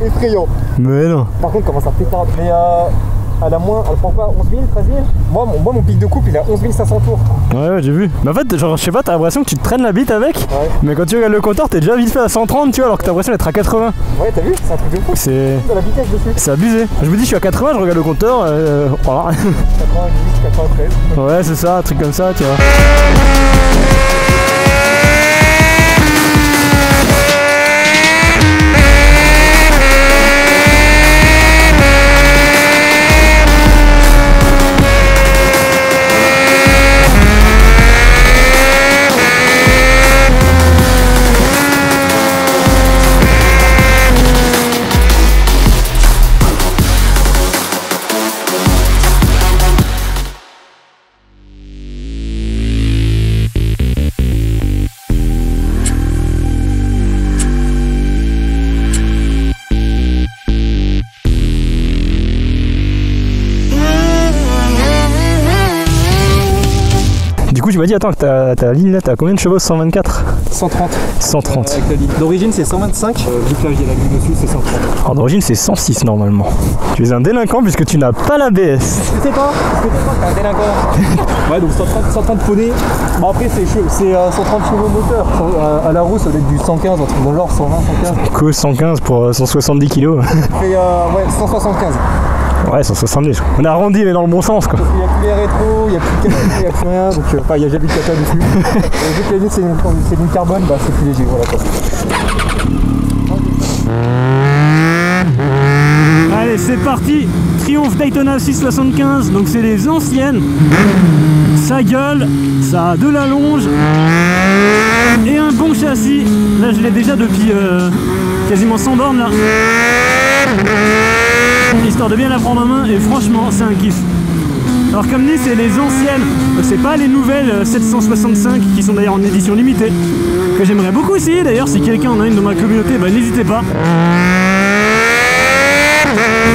effrayant. Mais non. Par contre, comment ça pétarde. Mais elle prend quoi, 11 000, 13 000? Moi, mon pic de coupe, il a 11 500 tours. Ouais, j'ai vu. Mais en fait, genre, je sais pas, t'as l'impression que tu te traînes la bite avec. Ouais. Mais quand tu regardes le compteur, t'es déjà vite fait à 130, tu vois, alors que t'as l'impression d'être à 80. Ouais, t'as vu? C'est un truc de fou. C'est. De la vitesse dessus. C'est abusé. Je me dis, je suis à 80, je regarde le compteur. Voilà. 90, 93. Ouais, c'est ça, un truc comme ça, tu vois. Du coup, tu m'as dit, attends, ta ligne là, t'as combien de chevaux? 124? 130. 130. Avec la ligne. D'origine, c'est 125. Vu que là, il y a la ligne dessus, c'est 130. Alors, d'origine, c'est 106 normalement. Tu es un délinquant puisque tu n'as pas l'ABS. Je sais pas, t'es un délinquant. Ouais, donc 130 poneys. Bon, après, c'est 130 chevaux moteur. À la roue, ça doit être du 115, un truc dans l'or, 120, 115. Que 115 pour 170 kg. Ça fait, ouais, 175. Ouais, 170. On a arrondi, mais dans le bon sens, quoi. Il n'y a plus les rétros, il n'y a plus de cata, il n'y a plus rien. Donc, enfin, il n'y a jamais de cata dessus. Et vu que la ligne, c'est une carbone, bah, c'est plus léger. Voilà, quoi. Allez, c'est parti. Triumph Daytona 675. Donc, c'est les anciennes. Ça gueule, ça a de la longe. Et un bon châssis. Là, je l'ai déjà depuis quasiment 100 bornes, là. Histoire de bien la prendre en main, et franchement c'est un kiff. Alors comme dit, c'est les anciennes, c'est pas les nouvelles 765 qui sont d'ailleurs en édition limitée, que j'aimerais beaucoup essayer d'ailleurs. Si quelqu'un en a une dans ma communauté, bah n'hésitez pas.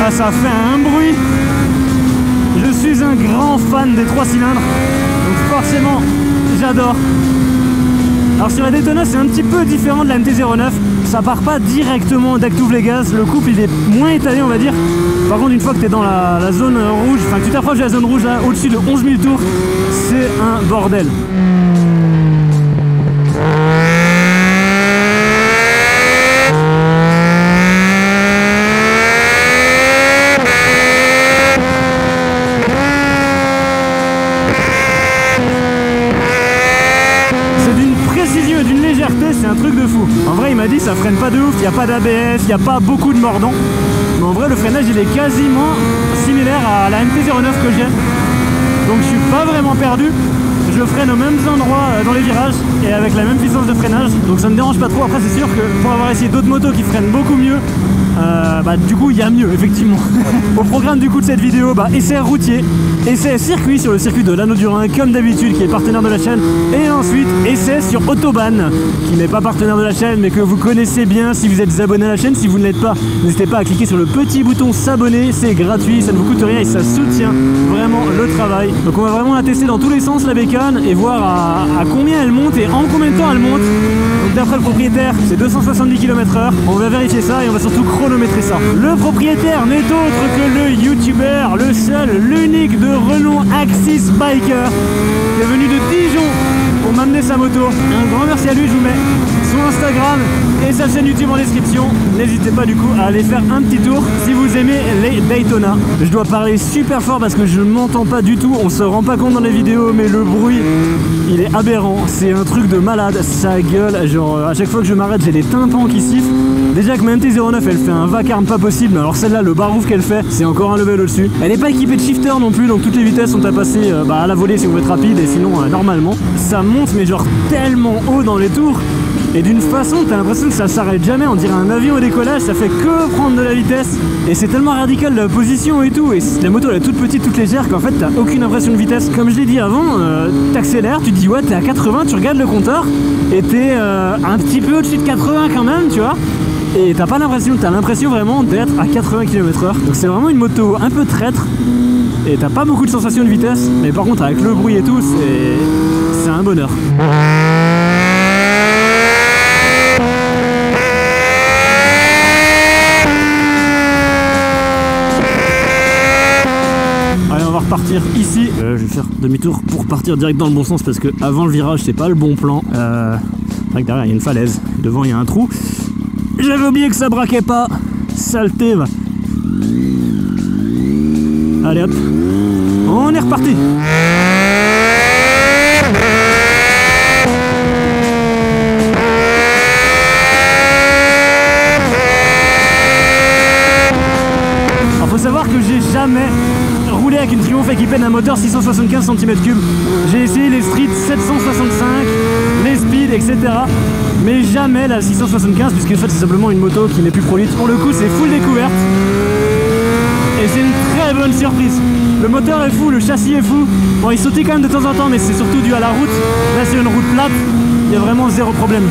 Ah, ça fait un bruit. Je suis un grand fan des 3 cylindres, donc forcément j'adore. Alors sur la Daytona, c'est un petit peu différent de la MT-09. Ça part pas directement d'Actouve les gaz, le couple il est moins étalé, on va dire. Par contre, une fois que tu es dans la zone rouge, enfin que tu t'approches de la zone rouge là, au-dessus de 11 000 tours, c'est un bordel. C'est un truc de fou. En vrai, il m'a dit ça freine pas de ouf, il n'y a pas d'ABS, il n'y a pas beaucoup de mordants. Mais en vrai, le freinage il est quasiment similaire à la MT-09 que j'ai. Donc je suis pas vraiment perdu. Je freine aux mêmes endroits dans les virages et avec la même puissance de freinage. Donc ça me dérange pas trop. Après, c'est sûr que pour avoir essayé d'autres motos qui freinent beaucoup mieux, bah du coup il y a mieux effectivement. Au programme du coup de cette vidéo, bah essai routier, essai circuit sur le circuit de l'Anneau du Rhin comme d'habitude, qui est partenaire de la chaîne, et ensuite essai sur Autobahn, qui n'est pas partenaire de la chaîne mais que vous connaissez bien si vous êtes abonné à la chaîne. Si vous ne l'êtes pas, n'hésitez pas à cliquer sur le petit bouton s'abonner, c'est gratuit, ça ne vous coûte rien et ça soutient vraiment le travail. Donc on va vraiment la tester dans tous les sens, la bécane, et voir à combien elle monte et en combien de temps elle monte. Donc d'après le propriétaire, c'est 270 km/h. On va vérifier ça et on va surtout chronométrer ça. Le propriétaire n'est autre que le youtubeur, le seul, l'unique de renom Axis Biker, qui est venu de Dijon pour m'amener sa moto. Un grand merci à lui, je vous mets son Instagram et sa chaîne YouTube en description. N'hésitez pas du coup à aller faire un petit tour si vous aimez les Daytona. Je dois parler super fort parce que je ne m'entends pas du tout, on se rend pas compte dans les vidéos, mais le bruit il est aberrant, c'est un truc de malade, ça gueule, genre à chaque fois que je m'arrête j'ai les tympans qui sifflent. Déjà que ma MT-09 elle fait un vacarme pas possible, mais alors celle-là, le barouf qu'elle fait, c'est encore un level au-dessus. Elle n'est pas équipée de shifter non plus, donc toutes les vitesses sont à passer à la volée si vous êtes rapide, et sinon normalement. Ça monte mais genre tellement haut dans les tours, et d'une façon t'as l'impression que ça s'arrête jamais, on dirait un avion au décollage, ça fait que prendre de la vitesse, et c'est tellement radical la position et tout, et la moto elle est toute petite, toute légère, qu'en fait t'as aucune impression de vitesse. Comme je l'ai dit avant, t'accélères, tu te dis ouais t'es à 80, tu regardes le compteur, et t'es un petit peu au-dessus de 80 quand même, tu vois. Et t'as pas l'impression, t'as l'impression vraiment d'être à 80 km/h. Donc c'est vraiment une moto un peu traître. Et t'as pas beaucoup de sensations de vitesse. Mais par contre avec le bruit et tout, c'est un bonheur. partir ici. Je vais faire demi-tour pour partir direct dans le bon sens parce que avant le virage c'est pas le bon plan. C'est vrai que derrière il y a une falaise, devant il y a un trou. J'avais oublié que ça braquait pas. Saleté va. Allez hop, on est reparti. Alors faut savoir que j'ai jamais roulé avec une Triumph équipée d'un moteur 675 cm3. J'ai essayé les Street 765, les Speed, etc. Mais jamais la 675 puisque en fait c'est simplement une moto qui n'est plus produite. Pour le coup c'est full découverte. Et c'est une très bonne surprise. Le moteur est fou, le châssis est fou. Bon, il sautille quand même de temps en temps, mais c'est surtout dû à la route. Là, c'est une route plate. Il y a vraiment zéro problème.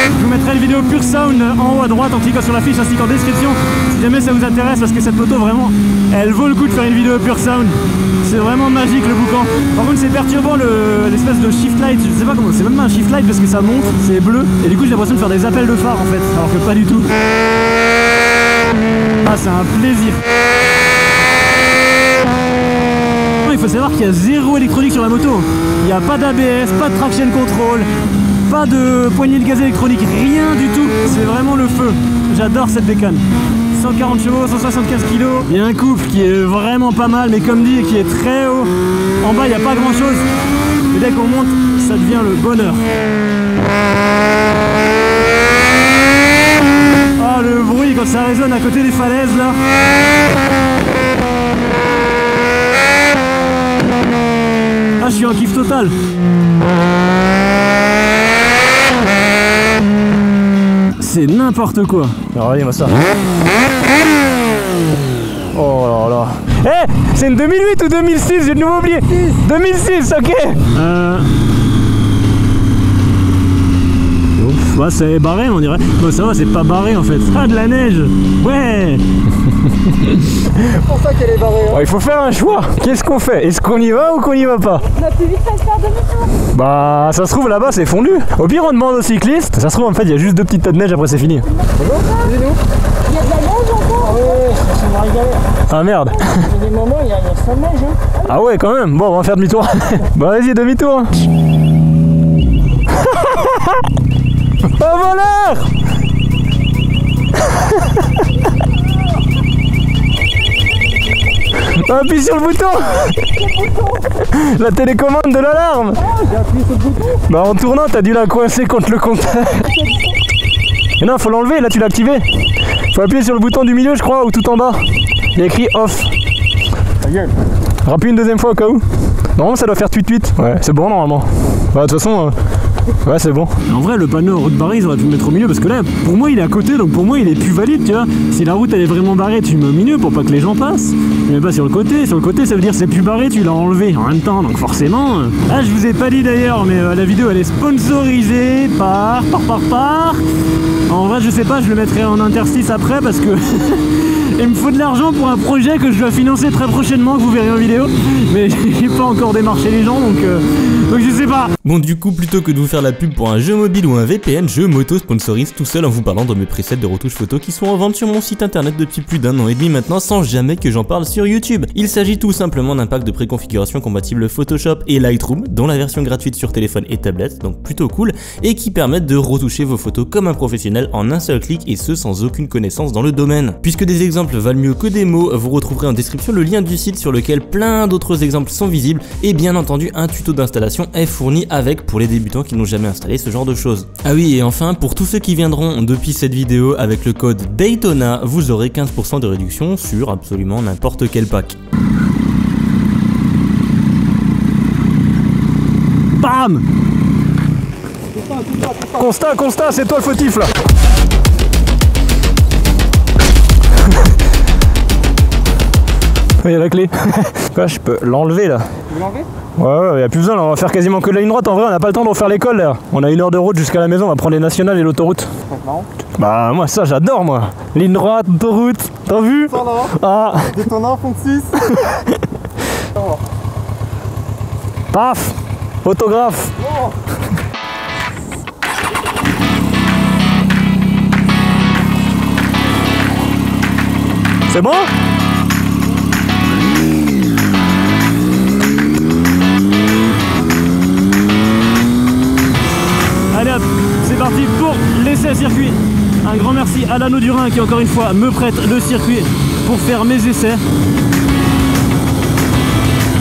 Je vous mettrai le vidéo Pure Sound en haut à droite, en cliquant sur la fiche ainsi qu'en description. Si jamais ça vous intéresse, parce que cette moto, vraiment, elle vaut le coup de faire une vidéo Pure Sound. C'est vraiment magique le boucan. Par contre, c'est perturbant l'espèce de shift light. Je sais pas comment, c'est même pas un shift light parce que ça monte, c'est bleu. Et du coup, j'ai l'impression de faire des appels de phare en fait, alors que pas du tout. Ah, c'est un plaisir. Il faut savoir qu'il y a zéro électronique sur la moto. Il n'y a pas d'ABS, pas de traction control, pas de poignée de gaz électronique, rien du tout. C'est vraiment le feu. J'adore cette bécane. 140 chevaux, 175 kg. Il y a un couple qui est vraiment pas mal, mais comme dit, qui est très haut. En bas, il n'y a pas grand chose. Et dès qu'on monte, ça devient le bonheur. Ah, le bruit quand ça résonne à côté des falaises là. Ah, je suis en kiff total. C'est n'importe quoi. Alors regardez-moi ça. Oh là là. Eh, c'est une 2008 ou 2006, j'ai de nouveau oublié. 2006, ok. Bah, c'est barré on dirait. Bon, ça va, c'est pas barré en fait. Ah, de la neige. Ouais. C'est pour ça qu'elle est barrée. Hein. Bon, il faut faire un choix. Qu'est-ce qu'on fait? Est-ce qu'on y va ou qu'on y va pas? On a plus vite fait de faire demi-tour. Bah, ça se trouve là-bas c'est fondu. Au pire on demande aux cyclistes. Ça se trouve en fait il y a juste 2 petites tas de neige, après c'est fini. Bonjour, dis-nous. Il y a de la neige encore. Ouais, ça m'a régalé. Ah merde. Il y a des moments, il y a ça de neige. Hein. Ah ouais quand même. Bon, on va faire demi-tour. Bah vas-y, demi-tour. Oh voleur. Appuie sur le bouton. La télécommande de l'alarme. J'ai appuyé sur le bouton. Bah en tournant t'as dû la coincer contre le compteur. Mais non, faut l'enlever, là tu l'as activé. Faut appuyer sur le bouton du milieu je crois, ou tout en bas. Il y a écrit off. Ta gueule. Rappuie une deuxième fois au cas où. Normalement ça doit faire tweet. Ouais, c'est bon normalement. Bah de toute façon... Ouais, c'est bon. En vrai, le panneau route barrée, ils auraient pu le mettre au milieu parce que là, pour moi, il est à côté, donc pour moi, il est plus valide, tu vois. Si la route elle est vraiment barrée, tu le mets au milieu pour pas que les gens passent. Tu mets pas sur le côté. Sur le côté, ça veut dire c'est plus barré, tu l'as enlevé en même temps, donc forcément. Ah, je vous ai pas dit d'ailleurs, mais la vidéo elle est sponsorisée par. En vrai, je sais pas, je le mettrai en interstice après parce que. Il me faut de l'argent pour un projet que je dois financer très prochainement, que vous verrez en vidéo. Mais j'ai pas encore démarché les gens, donc je sais pas. Bon, du coup, plutôt que de vous faire la pub pour un jeu mobile ou un VPN, je m'auto-sponsorise tout seul en vous parlant de mes presets de retouches photos qui sont en vente sur mon site internet depuis plus d'1 an et demi maintenant, sans jamais que j'en parle sur YouTube. Il s'agit tout simplement d'un pack de préconfiguration compatible Photoshop et Lightroom, dont la version gratuite sur téléphone et tablette, donc plutôt cool, et qui permettent de retoucher vos photos comme un professionnel en un seul clic, et ce sans aucune connaissance dans le domaine. Puisque des exemples valent mieux que des mots, vous retrouverez en description le lien du site sur lequel plein d'autres exemples sont visibles, et bien entendu un tuto d'installation est fourni avec pour les débutants qui n'ont jamais installé ce genre de choses. Ah oui, et enfin pour tous ceux qui viendront depuis cette vidéo avec le code Daytona, vous aurez 15% de réduction sur absolument n'importe quel pack. Bam! Constat, c'est toi le fautif là. Il y a la clé. Quoi, je peux l'enlever là. Tu veux l'enlever? Ouais, y a plus besoin là, on va faire quasiment que la ligne droite. En vrai, on n'a pas le temps de refaire l'école là. On a 1 heure de route jusqu'à la maison, on va prendre les nationales et l'autoroute. C'est marrant. Bah, moi ça j'adore moi. Ligne droite, autoroute, t'as vu? Ça là. Ah. Daytona, fond 6. Paf. Autographe. Oh. C'est bon? parti pour l'essai circuit. Un grand merci à l'Anneau du Rhin qui encore une fois me prête le circuit pour faire mes essais.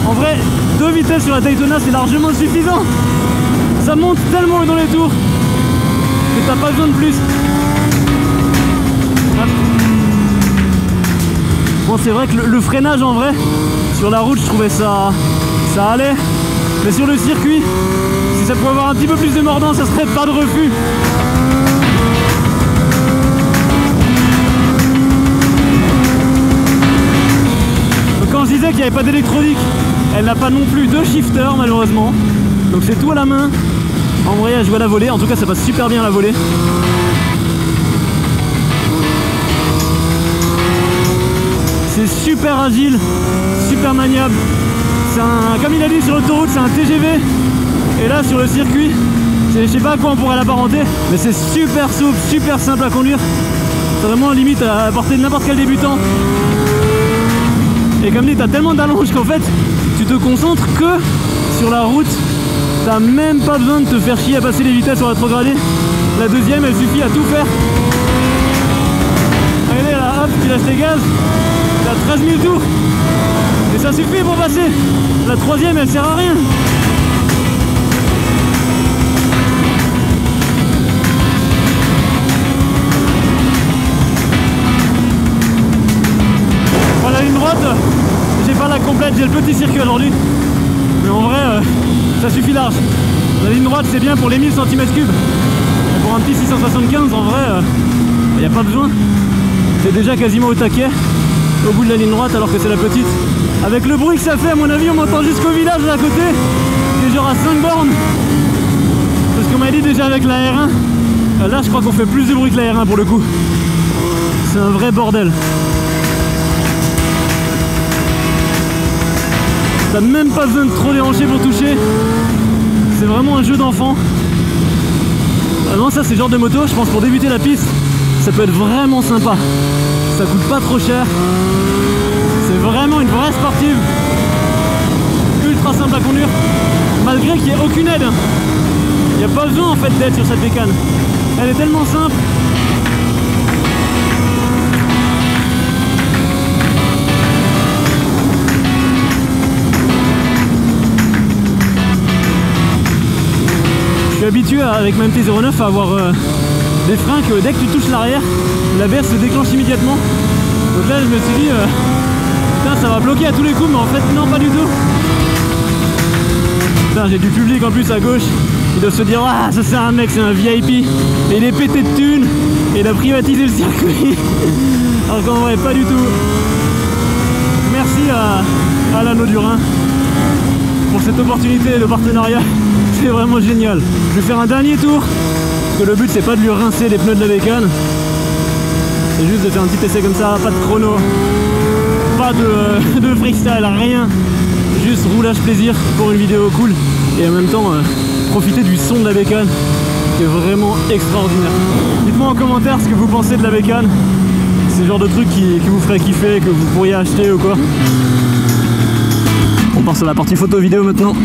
En vrai, 2 vitesses sur la Daytona c'est largement suffisant. Ça monte tellement dans les tours que t'as pas besoin de plus. Bon, c'est vrai que le freinage en vrai sur la route je trouvais ça allait, mais sur le circuit si ça pouvait avoir un petit peu plus de mordant ça serait pas de refus. Donc quand je disais qu'il n'y avait pas d'électronique, elle n'a pas non plus de shifter malheureusement, donc c'est tout à la main. En vrai elle joue à la volée, en tout cas ça passe super bien à la volée. C'est super agile, super maniable. Comme il a dit sur l'autoroute, c'est un TGV. Et là sur le circuit, je sais pas à quoi on pourrait l'apparenter, mais c'est super souple, super simple à conduire. C'est vraiment limite à la portée de n'importe quel débutant. Et comme dit, t'as tellement d'allonge qu'en fait, tu te concentres que sur la route. T'as même pas besoin de te faire chier à passer les vitesses sur la rétrogradée. La deuxième, elle suffit à tout faire. Regardez là, hop, tu lâches les gaz. T'as 13 000 tours. Et ça suffit pour passer. La troisième, elle sert à rien. Voilà, la ligne droite, j'ai pas la complète, j'ai le petit circuit aujourd'hui. Mais en vrai, ça suffit large. La ligne droite, c'est bien pour les 1000 cm3. Et pour un petit 675, en vrai, y a pas besoin. C'est déjà quasiment au taquet, au bout de la ligne droite, alors que c'est la petite. Avec le bruit que ça fait, à mon avis, on m'entend jusqu'au village à côté, qui est genre à 5 bornes. Parce qu'on m'a dit déjà avec la R1, là je crois qu'on fait plus de bruit que la R1 pour le coup. C'est un vrai bordel. T'as même pas besoin de trop déhancher pour toucher. C'est vraiment un jeu d'enfant. Vraiment ça c'est le genre de moto, je pense pour débuter la piste, ça peut être vraiment sympa. Ça coûte pas trop cher. C'est vraiment une vraie sportive. Ultra simple à conduire. Malgré qu'il n'y ait aucune aide. Il n'y a pas besoin en fait d'aide sur cette bécane. Elle est tellement simple. Je suis habitué avec ma MT-09 à avoir des freins que dès que tu touches l'arrière, l'ABS se déclenche immédiatement. Donc là je me suis dit putain ça va bloquer à tous les coups, mais en fait non, pas du tout. Putain, j'ai du public en plus à gauche. Ils doivent se dire ah ça c'est un mec, c'est un VIP. Et il est pété de thunes. Et il a privatisé le circuit. Alors qu'en vrai pas du tout. Merci à l'Anneau du Rhin pour cette opportunité de partenariat. C'est vraiment génial. Je vais faire un dernier tour. Parce que le but c'est pas de lui rincer les pneus de la bécane. C'est juste de faire un petit essai comme ça, pas de chrono. Pas de freestyle, rien. Juste roulage plaisir pour une vidéo cool. Et en même temps profiter du son de la bécane qui est vraiment extraordinaire. Dites-moi en commentaire ce que vous pensez de la bécane. C'est le genre de truc qui vous ferait kiffer, que vous pourriez acheter ou quoi. On part sur la partie photo vidéo maintenant.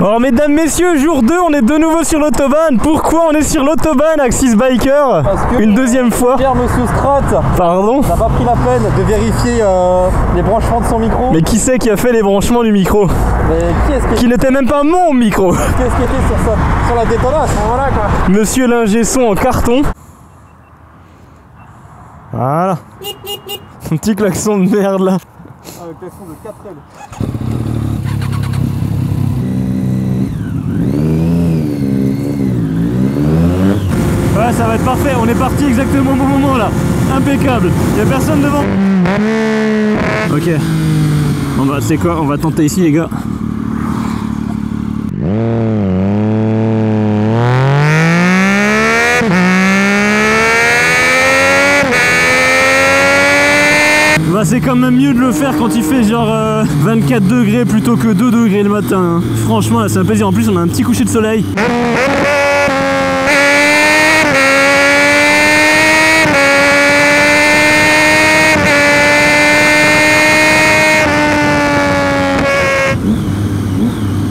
Alors mesdames, messieurs, jour 2, on est de nouveau sur l'autobahn. Pourquoi on est sur l'autobahn, Axis Biker? Parce que une deuxième fois. Pierre, monsieur Strat, Pardon? n'a pas pris la peine de vérifier les branchements de son micro. Mais qui c'est qui a fait les branchements du micro? Mais Qui n'était même pas mon micro. Qu'est-ce qui était sur la Daytona à ce moment-là quoi? Monsieur l'ingé son en carton. Voilà. Un petit klaxon de merde là. Ah, le klaxon de 4 ailes. Ouais, ça va être parfait, on est parti exactement au bon moment là. Impeccable, y'a personne devant. Ok, bon bah c'est quoi, on va tenter ici les gars. Bah c'est quand même mieux de le faire quand il fait genre 24 degrés plutôt que 2 degrés le matin, hein. Franchement là c'est un plaisir, en plus on a un petit coucher de soleil.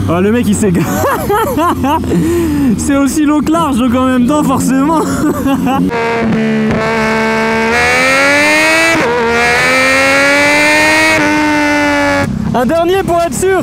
Oh, le mec il s'est... C'est aussi long que large donc en même temps forcément. Un dernier pour être sûr.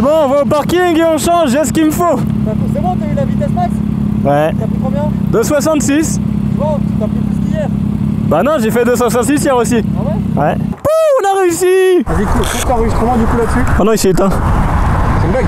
C'est bon, on va au parking et on change, j'ai ce qu'il me faut. C'est bon, t'as eu la vitesse max? Ouais. T'as pris combien? 2,66. Bon, t'as pris plus qu'hier. Bah non, j'ai fait 266 hier aussi. Ah ouais? Ouais. Pouh, on a réussi. Vas-y, coupe l'enregistrement du coup là-dessus. Oh non, il s'est éteint. C'est une blague.